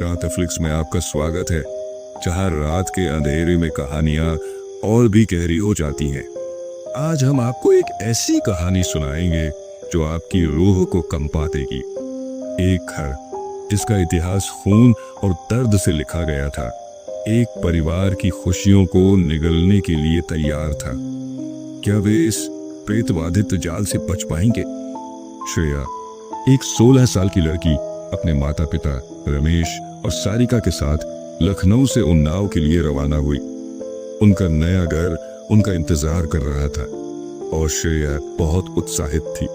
रात फ्लिक्स में आपका स्वागत है, जहां रात के अंधेरे में कहानियां और भी गहरी हो जाती हैं। आज हम आपको एक ऐसी कहानी सुनाएंगे जो आपकी रूह को कंपा देगी। एक घर जिसका इतिहास खून और दर्द से लिखा गया था, एक परिवार की खुशियों को निगलने के लिए तैयार था। क्या वे इस प्रेतबाधित जाल से बच पाएंगे? श्रेया, एक 16 साल की लड़की, अपने माता पिता रमेश और सारिका के साथ लखनऊ से उन्नाव के लिए रवाना हुई। उनका नया घर उनका इंतजार कर रहा था और श्रेया बहुत उत्साहित थी।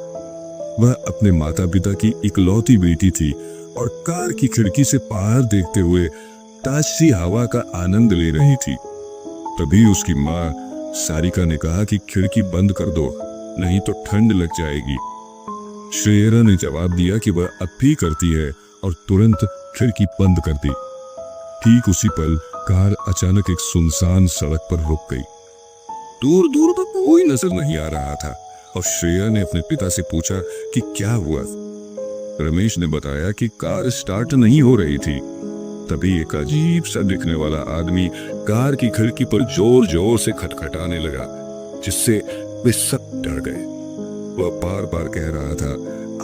वह अपने माता पिता की इकलौती बेटी थी और कार की खिड़की से बाहर देखते हुए ताजी हवा का आनंद ले रही थी। तभी उसकी माँ सारिका ने कहा कि खिड़की बंद कर दो, नहीं तो ठंड लग जाएगी। श्रेया ने जवाब दिया कि वह अब भी करती है और तुरंत खिड़की बंद कर दी। ठीक उसी पल कार अचानक एक सुनसान सड़क पर रुक गई। दूर दूर तक कोई नजर नहीं आ रहा था और श्रेया ने अपने पिता से पूछा कि क्या हुआ। रमेश ने बताया कि कार स्टार्ट नहीं हो रही थी। तभी एक अजीब सा दिखने वाला आदमी कार की खिड़की पर जोर जोर से खटखटाने लगा, जिससे वे सब डर गए। वह बार बार कह रहा था,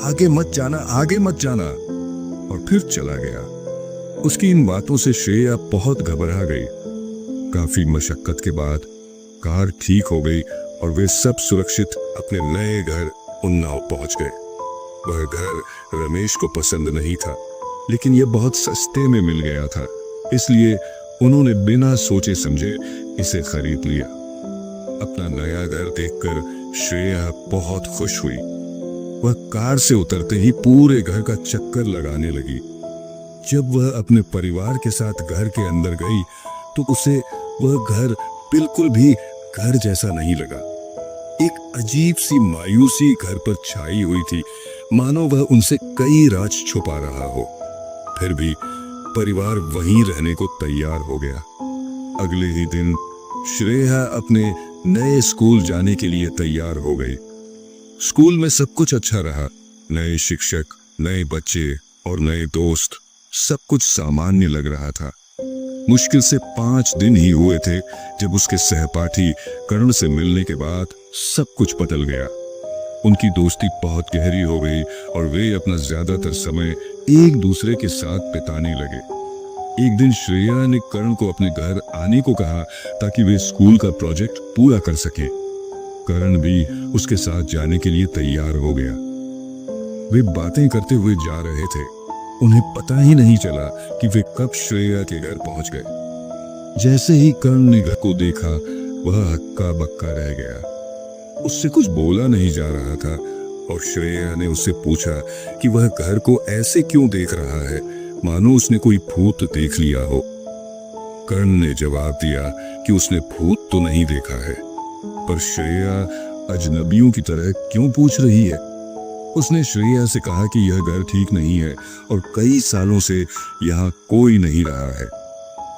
आगे मत जाना, आगे मत जाना, और फिर चला गया। उसकी इन बातों से श्रेया बहुत घबरा गई। काफी मशक्कत के बाद कार ठीक हो गई और वे सब सुरक्षित अपने नए घर उन्नाव पहुंच गए। वह घर रमेश को पसंद नहीं था, लेकिन यह बहुत सस्ते में मिल गया था, इसलिए उन्होंने बिना सोचे समझे इसे खरीद लिया। अपना नया घर देखकर श्रेया बहुत खुश हुई। वह कार से उतरते ही पूरे घर का चक्कर लगाने लगी। जब वह अपने परिवार के साथ घर के अंदर गई तो उसे वह घर बिल्कुल भी घर जैसा नहीं लगा। एक अजीब सी मायूसी घर पर छाई हुई थी, मानो वह उनसे कई राज छुपा रहा हो। फिर भी परिवार वहीं रहने को तैयार हो गया। अगले ही दिन श्रेया अपने नए स्कूल जाने के लिए तैयार हो गई। स्कूल में सब कुछ अच्छा रहा। नए शिक्षक, नए बच्चे और नए दोस्त, सब कुछ सामान्य लग रहा था। मुश्किल से 5 दिन ही हुए थे जब उसके सहपाठी कर्ण से मिलने के बाद सब कुछ बदल गया। उनकी दोस्ती बहुत गहरी हो गई और वे अपना ज्यादातर समय एक दूसरे के साथ बिताने लगे। एक दिन श्रेया ने कर्ण को अपने घर आने को कहा ताकि वे स्कूल का प्रोजेक्ट पूरा कर सके। कर्ण भी उसके साथ जाने के लिए तैयार हो गया। वे बातें करते हुए जा रहे थे। उन्हें पता ही नहीं चला कि वे कब श्रेया के घर पहुंच गए। जैसे ही कर्ण ने घर को देखा, वह हक्का बक्का रह गया। उससे कुछ बोला नहीं जा रहा था और श्रेया ने उससे पूछा कि वह घर को ऐसे क्यों देख रहा है, मानो उसने कोई भूत देख लिया हो। कर्ण ने जवाब दिया कि उसने भूत तो नहीं देखा है, पर श्रेया अजनबियों की तरह क्यों पूछ रही है। उसने श्रेया से कहा कि यह घर ठीक नहीं है और कई सालों से यहाँ कोई नहीं रहा है।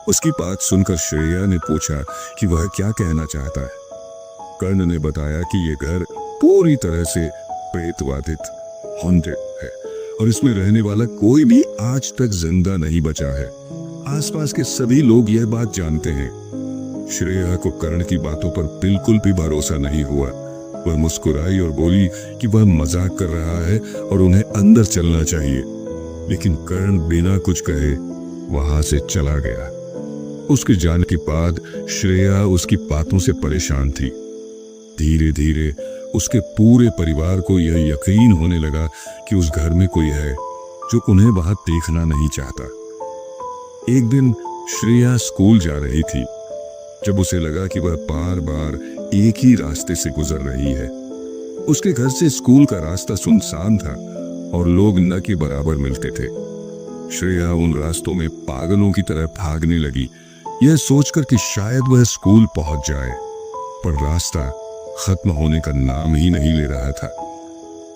उसकी बात सुनकर श्रेया ने पूछा कि वह क्या कहना चाहता है। कर्ण ने बताया कि यह घर पूरी तरह से प्रेतबाधित, हॉन्टेड है और इसमें रहने वाला कोई भी आज तक जिंदा नहीं बचा है। आसपास के सभी लोग यह बात जानते हैं। श्रेया को कर्ण की बातों पर बिल्कुल भी भरोसा नहीं हुआ। वह मुस्कुराई और बोली कि वह मजाक कर रहा है और उन्हें अंदर चलना चाहिए, लेकिन कर्ण बिना कुछ कहे वहां से चला गया। उसके जाने के बाद श्रेया उसकी बातों से परेशान थी। धीरे धीरे उसके पूरे परिवार को यह यकीन होने लगा कि उस घर में कोई है जो उन्हें वहां देखना नहीं चाहता। एक दिन श्रेया स्कूल जा रही थी जब उसे लगा कि वह बार बार एक ही रास्ते से गुजर रही है। उसके घर से स्कूल का रास्ता सुनसान था और लोग न के बराबर मिलते थे। श्रेया उन रास्तों में पागलों की तरह भागने लगी, यह सोचकर कि शायद वह स्कूल पहुंच जाए, पर रास्ता खत्म होने का नाम ही नहीं ले रहा था।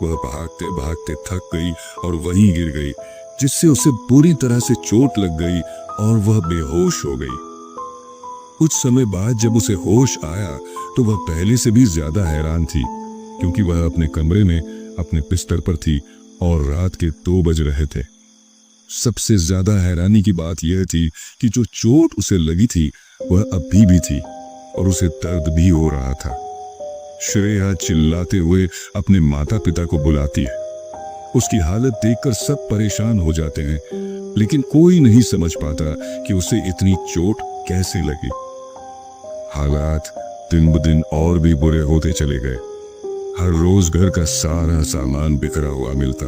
वह भागते भागते थक गई और वहीं गिर गई, जिससे उसे बुरी तरह से चोट लग गई और वह बेहोश हो गई। कुछ समय बाद जब उसे होश आया तो वह पहले से भी ज्यादा हैरान थी, क्योंकि वह अपने कमरे में अपने बिस्तर पर थी और रात के 2 बज रहे थे। सबसे ज्यादा हैरानी की बात यह थी कि जो चोट उसे लगी थी वह अभी भी थी और उसे दर्द भी हो रहा था। श्रेया चिल्लाते हुए अपने माता पिता को बुलाती है। उसकी हालत देखकर सब परेशान हो जाते हैं, लेकिन कोई नहीं समझ पाता कि उसे इतनी चोट कैसे लगी। हालात दिन ब दिन और भी बुरे होते चले गए। हर रोज घर का सारा सामान बिखरा हुआ मिलता।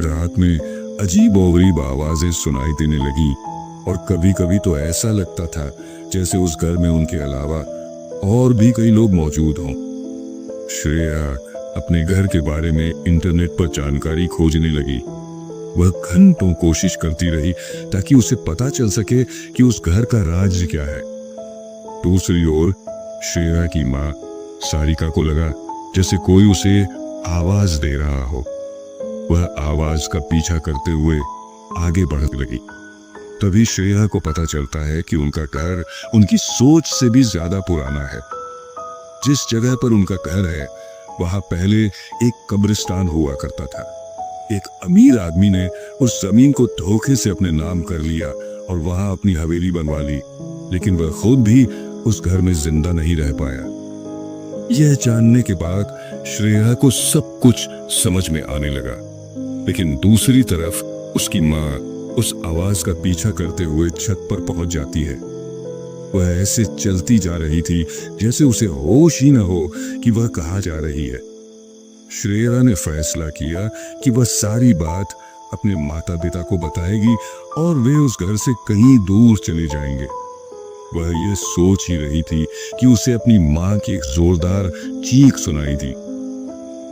रात में अजीब और गरीब आवाजें सुनाई देने लगी और कभी कभी तो ऐसा लगता था जैसे उस घर में उनके अलावा और भी कई लोग मौजूद हों। श्रेया अपने घर के बारे में इंटरनेट पर जानकारी खोजने लगी। वह घंटों कोशिश करती रही ताकि उसे पता चल सके कि उस घर का राज क्या है। दूसरी ओर श्रेया की माँ सारिका को लगा जैसे कोई उसे आवाज दे रहा हो। वह आवाज का पीछा करते हुए आगे बढ़ने लगी। तभी श्रेया को पता चलता है कि उनका घर उनकी सोच से भी ज्यादा पुराना है। जिस जगह पर उनका घर है वहां पहले एक कब्रिस्तान हुआ करता था। एक अमीर आदमी ने उस जमीन को धोखे से अपने नाम कर लिया और वहां अपनी हवेली बनवा ली, लेकिन वह खुद भी उस घर में जिंदा नहीं रह पाया। यह जानने के बाद श्रेया को सब कुछ समझ में आने लगा, लेकिन दूसरी तरफ उसकी माँ उस आवाज का पीछा करते हुए छत पर पहुंच जाती है। वह ऐसे चलती जा रही थी जैसे उसे होश ही न हो कि वह कहाँ जा रही है। श्रेया ने फैसला किया कि वह सारी बात अपने माता पिता को बताएगी और वे उस घर से कहीं दूर चले जाएंगे। वह यह सोच ही रही थी कि उसे अपनी माँ की एक जोरदार चीख सुनाई दी।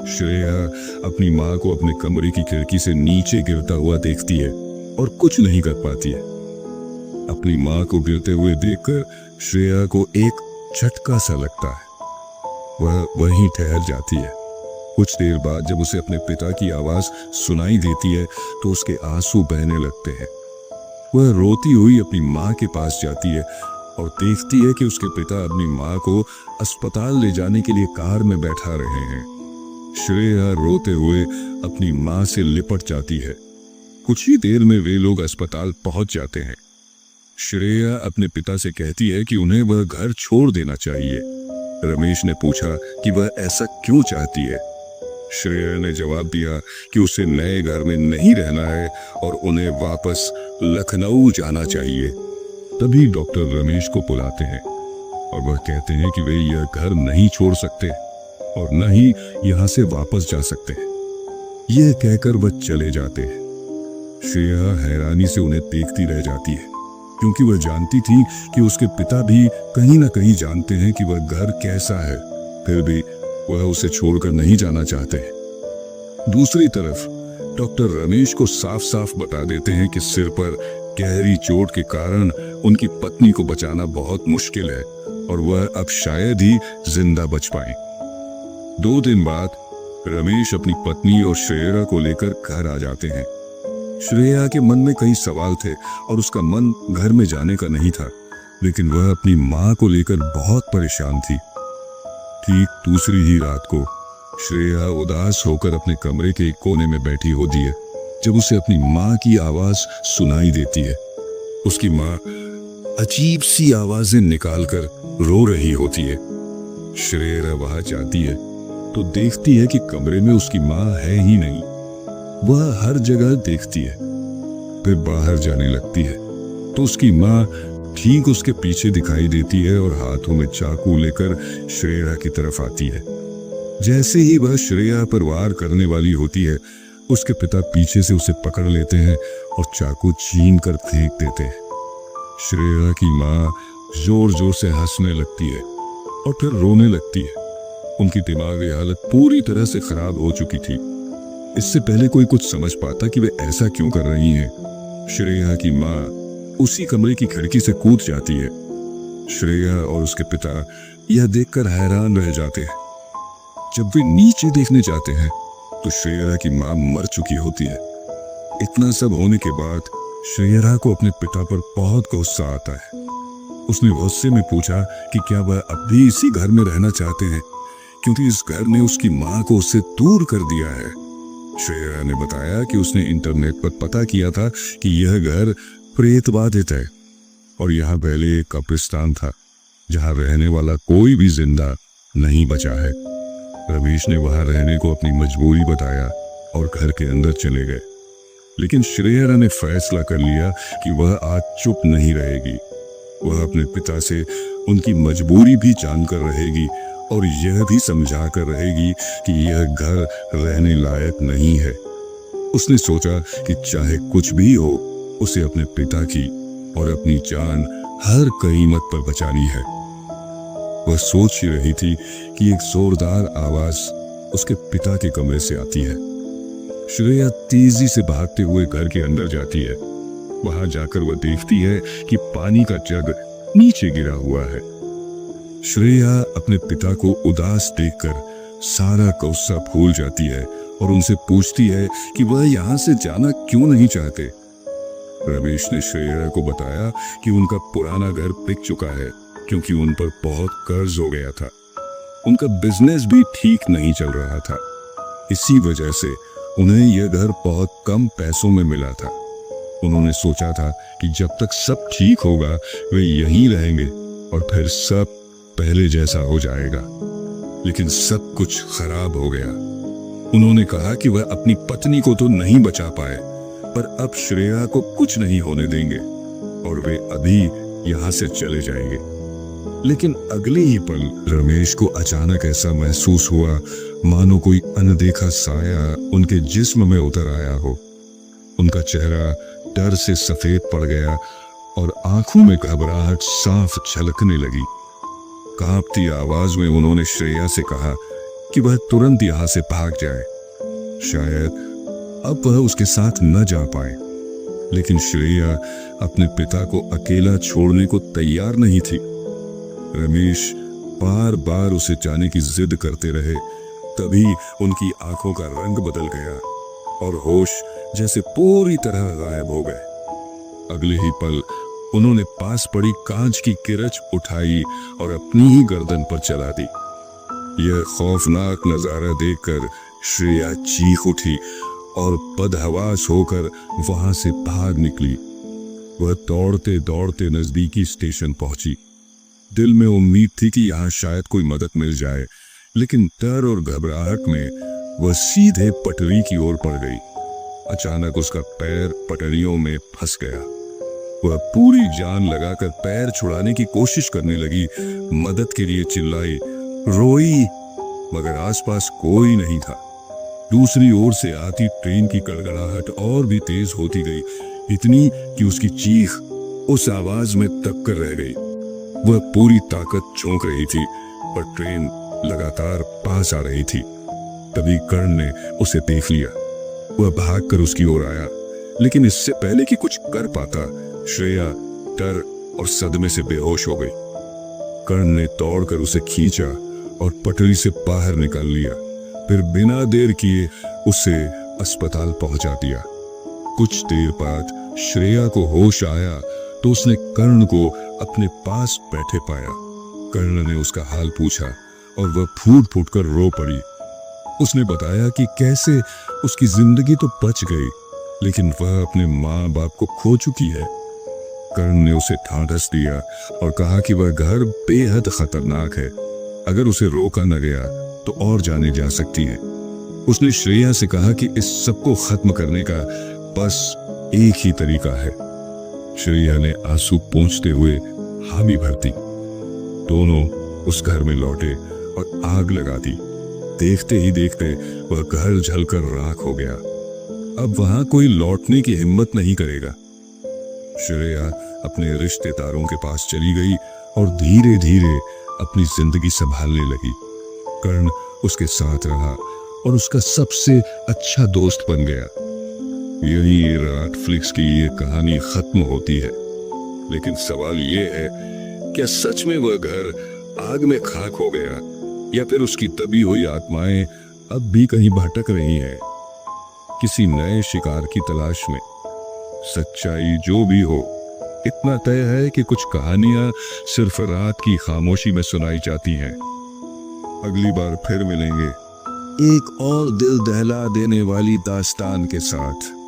श्रेया अपनी माँ को अपने कमरे की खिड़की से नीचे गिरता हुआ देखती है और कुछ नहीं कर पाती है। अपनी माँ को गिरते हुए देखकर श्रेया को एक झटका सा लगता है। वह वहीं ठहर जाती है। कुछ देर बाद जब उसे अपने पिता की आवाज सुनाई देती है तो उसके आंसू बहने लगते हैं। वह रोती हुई अपनी माँ के पास जाती है और देखती है कि उसके पिता अपनी माँ को अस्पताल ले जाने के लिए कार में बैठा रहे हैं। श्रेया रोते हुए अपनी माँ से लिपट जाती है। कुछ ही देर में वे लोग अस्पताल पहुंच जाते हैं। श्रेया अपने पिता से कहती है कि उन्हें वह घर छोड़ देना चाहिए। रमेश ने पूछा कि वह ऐसा क्यों चाहती है। श्रेया ने जवाब दिया कि उसे नए घर में नहीं रहना है और उन्हें वापस लखनऊ जाना चाहिए। तभी डॉक्टर रमेश को बुलाते हैं और वह कहते हैं कि वे यह घर नहीं छोड़ सकते और न ही यहाँ से वापस जा सकते। यह कहकर वह चले जाते हैं। श्रेया हैरानी से उन्हें देखती रह जाती है, क्योंकि वह जानती थी कि उसके पिता भी कहीं ना कहीं जानते हैं कि वह घर कैसा है, फिर भी वह उसे छोड़कर नहीं जाना चाहते। दूसरी तरफ डॉक्टर रमेश को साफ साफ बता देते हैं कि सिर पर गहरी चोट के कारण उनकी पत्नी को बचाना बहुत मुश्किल है और वह अब शायद ही जिंदा बच पाए। 2 दिन बाद रमेश अपनी पत्नी और श्रेया को लेकर घर आ जाते हैं। श्रेया के मन में कई सवाल थे और उसका मन घर में जाने का नहीं था, लेकिन वह अपनी माँ को लेकर बहुत परेशान थी। ठीक दूसरी ही रात को श्रेया उदास होकर अपने कमरे के एक कोने में बैठी होती है जब उसे अपनी माँ की आवाज सुनाई देती है। उसकी माँ अजीब सी आवाजें निकालकर रो रही होती है। श्रेया वहां जाती है तो देखती है कि कमरे में उसकी माँ है ही नहीं। वह हर जगह देखती है, फिर बाहर जाने लगती है तो उसकी माँ ठीक उसके पीछे दिखाई देती है और हाथों में चाकू लेकर श्रेया की तरफ आती है। जैसे ही वह श्रेया पर वार करने वाली होती है, उसके पिता पीछे से उसे पकड़ लेते हैं और चाकू छीन कर फेंक देते हैं। श्रेया की माँ जोर जोर से हंसने लगती है और फिर रोने लगती है। उनकी दिमागी हालत पूरी तरह से खराब हो चुकी थी। इससे पहले कोई कुछ समझ पाता कि वे ऐसा क्यों कर रही हैं। श्रेया की माँ उसी कमरे की खिड़की से कूद जाती है। श्रेया और उसके पिता यह देखकर हैरान रह जाते हैं। जब वे नीचे देखने जाते हैं तो श्रेया की माँ मर चुकी होती है। इतना सब होने के बाद श्रेया को अपने पिता पर बहुत गुस्सा आता है। उसने गुस्से में पूछा कि क्या वह अब भी इसी घर में रहना चाहते हैं, क्योंकि इस घर ने उसकी माँ को उससे दूर कर दिया है। श्रेया ने बताया कि उसने इंटरनेट पर पता किया था कि यह घर प्रेत बाधित है और यहाँ पहले एक कब्रिस्तान था जहाँ रहने वाला कोई भी जिंदा नहीं बचा है। रमेश ने वहां रहने को अपनी मजबूरी बताया और घर के अंदर चले गए। लेकिन श्रेया ने फैसला कर लिया कि वह आज चुप नहीं रहेगी। वह अपने पिता से उनकी मजबूरी भी जानकर रहेगी और यह भी समझा कर रहेगी कि यह घर रहने लायक नहीं है। उसने सोचा कि चाहे कुछ भी हो, उसे अपने पिता की और अपनी जान हर कीमत पर बचानी है। वह सोच ही रही थी कि एक जोरदार आवाज उसके पिता के कमरे से आती है। श्रेया तेजी से भागते हुए घर के अंदर जाती है। वहां जाकर वह देखती है कि पानी का जग नीचे गिरा हुआ है। श्रेया अपने पिता को उदास देखकर सारा गुस्सा भूल जाती है और उनसे पूछती है कि वह यहाँ से जाना क्यों नहीं चाहते। रमेश ने श्रेया को बताया कि उनका पुराना घर बिक चुका है क्योंकि उन पर बहुत कर्ज हो गया था। उनका बिजनेस भी ठीक नहीं चल रहा था। इसी वजह से उन्हें यह घर बहुत कम पैसों में मिला था। उन्होंने सोचा था कि जब तक सब ठीक होगा वे यहीं रहेंगे और फिर सब पहले जैसा हो जाएगा। लेकिन सब कुछ खराब हो गया। उन्होंने कहा कि वह अपनी पत्नी को तो नहीं बचा पाए, पर अब श्रेया को कुछ नहीं होने देंगे और वे अभी यहाँ से चले जाएंगे। लेकिन अगले ही पल रमेश को अचानक ऐसा महसूस हुआ मानो कोई अनदेखा साया उनके जिस्म में उतर आया हो। उनका चेहरा डर से सफेद पड़ गया और आंखों में घबराहट साफ झलकने लगी। कांपती आवाज में उन्होंने श्रेया से कहा कि वह तुरंत यहाँ से भाग जाए। शायद अब वह उसके साथ न जा पाए। लेकिन श्रेया अपने पिता को अकेला छोड़ने को तैयार नहीं थी। रमेश बार बार उसे जाने की जिद करते रहे। तभी उनकी आंखों का रंग बदल गया और होश जैसे पूरी तरह गायब हो गए। अगले ही पल उन्होंने पास पड़ी कांच की किरच उठाई और अपनी ही गर्दन पर चला दी। यह खौफनाक नजारा देखकर श्रेया चीख उठी और बदहवास होकर वहां से भाग निकली। वह दौड़ते दौड़ते नजदीकी स्टेशन पहुंची। दिल में उम्मीद थी कि यहाँ शायद कोई मदद मिल जाए, लेकिन डर और घबराहट में वह सीधे पटरी की ओर पड़ गई। अचानक उसका पैर पटरियों में फंस गया। वह पूरी जान लगाकर पैर छुड़ाने की कोशिश करने लगी, मदद के लिए चिल्लाई, रोई, मगर आसपास कोई नहीं था। दूसरी ओर से आती ट्रेन की गड़गड़ाहट और भी तेज होती गई, इतनी कि उसकी चीख उस आवाज में दब कर रह गई। वह पूरी ताकत झोंक रही थी, पर ट्रेन लगातार पास आ रही थी। तभी कर्ण ने उसे देख लिया। वह भागकर उसकी ओर आया, लेकिन इससे पहले कि कुछ कर पाता, श्रेया डर और सदमे से बेहोश हो गई। कर्ण ने दौड़कर उसे खींचा और पटरी से बाहर निकाल लिया, फिर बिना देर किए उसे अस्पताल पहुंचा दिया। कुछ देर बाद श्रेया को होश आया तो उसने कर्ण को अपने पास बैठे पाया। कर्ण ने उसका हाल पूछा और वह फूट फूट कर रो पड़ी। उसने बताया कि कैसे उसकी जिंदगी तो बच गई, लेकिन वह अपने माँ बाप को खो चुकी है। कर्ण ने उसे ढांढस दिया और कहा कि वह घर बेहद खतरनाक है। अगर उसे रोका न गया तो और जाने जा सकती है। उसने श्रेया से कहा कि इस सबको खत्म करने का बस एक ही तरीका है। श्रेया ने आंसू पोंछते हुए हामी भर दी। दोनों उस घर में लौटे और आग लगा दी। देखते ही देखते वह घर जलकर राख हो गया। अब वहां कोई लौटने की हिम्मत नहीं करेगा। श्रेया अपने रिश्तेदारों के पास चली गई और धीरे धीरे अपनी जिंदगी संभालने लगी। कर्ण उसके साथ रहा और उसका सबसे अच्छा दोस्त बन गया। यही नेटफ्लिक्स की ये कहानी खत्म होती है, लेकिन सवाल ये है, क्या सच में वह घर आग में खाक हो गया या फिर उसकी दबी हुई आत्माएं अब भी कहीं भटक रही हैं, किसी नए शिकार की तलाश में? सच्चाई जो भी हो, इतना तय है कि कुछ कहानियां सिर्फ रात की खामोशी में सुनाई जाती हैं। अगली बार फिर मिलेंगे। एक और दिल दहला देने वाली दास्तान के साथ।